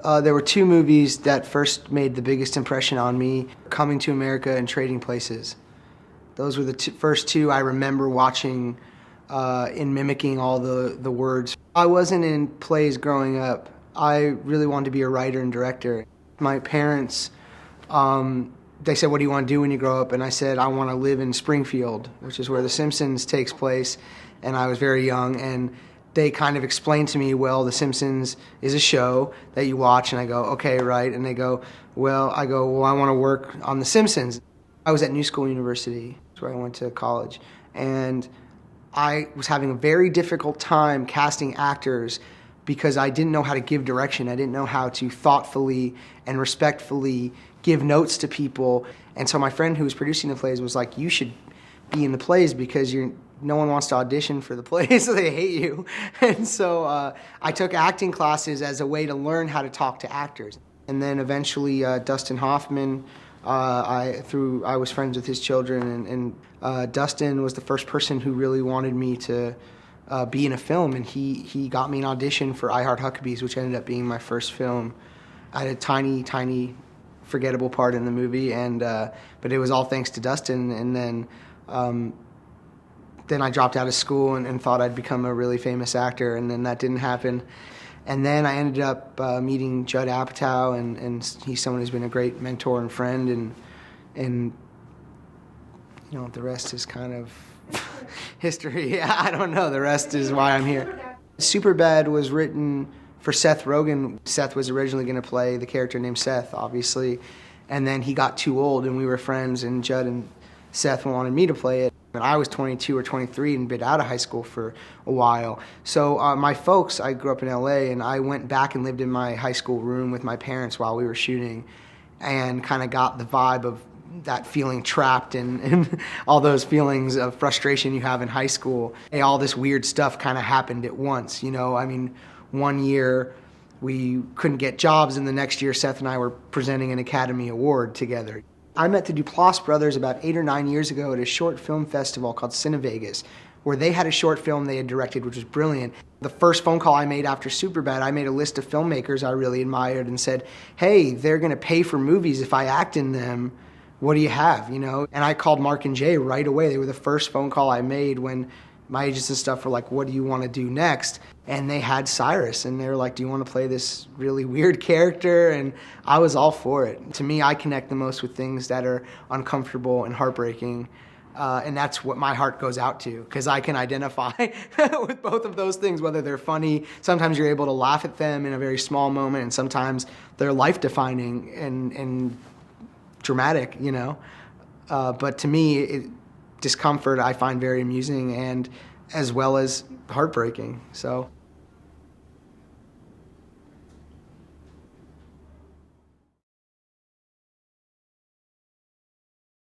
There were two movies that first made the biggest impression on me, Coming to America and Trading Places. Those were the first two I remember watching and mimicking all the words. I wasn't in plays growing up. I really wanted to be a writer and director. My parents, they said, what do you want to do when you grow up? And I said, I want to live in Springfield, which is where The Simpsons takes place. And I was very young, and they kind of explained to me, well, The Simpsons is a show that you watch. And I go, okay, right. And they go, well, I want to work on The Simpsons. I was at New School University, where I went to college, and I was having a very difficult time casting actors because I didn't know how to give direction. I didn't know how to thoughtfully and respectfully give notes to people. And so my friend who was producing the plays was like, you should be in the plays because no one wants to audition for the plays, so they hate you. And so I took acting classes as a way to learn how to talk to actors. And then eventually Dustin Hoffman, I was friends with his children, and Dustin was the first person who really wanted me to be in a film, and he got me an audition for I Heart Huckabees, which ended up being my first film. I had a tiny forgettable part in the movie, and but it was all thanks to Dustin. And then I dropped out of school and thought I'd become a really famous actor, and then that didn't happen. And then I ended up meeting Judd Apatow, and he's someone who's been a great mentor and friend, and you know, the rest is kind of history. I don't know. The rest is why I'm here. Superbad was written for Seth Rogen. Seth was originally going to play the character named Seth, obviously, and then he got too old, and we were friends, and Judd and Seth wanted me to play it. And I was 22 or 23 and been out of high school for a while. So my folks, I grew up in LA, and I went back and lived in my high school room with my parents while we were shooting, and kind of got the vibe of that feeling trapped and all those feelings of frustration you have in high school. And all this weird stuff kind of happened at once, you know. I mean, one year we couldn't get jobs, and the next year Seth and I were presenting an Academy Award together. I met the Duplass brothers about 8 or 9 years ago at a short film festival called Cinevegas, where they had a short film they had directed, which was brilliant. The first phone call I made after Superbad, I made a list of filmmakers I really admired and said, hey, they're going to pay for movies if I act in them. What do you have, you know? And I called Mark and Jay right away. They were the first phone call I made when my agents and stuff were like, what do you want to do next? And they had Cyrus, and they were like, do you want to play this really weird character? And I was all for it. To me, I connect the most with things that are uncomfortable and heartbreaking. And that's what my heart goes out to, because I can identify with both of those things, whether they're funny. Sometimes you're able to laugh at them in a very small moment, and sometimes they're life-defining and dramatic, you know. But to me, discomfort I find very amusing, and as well as heartbreaking. So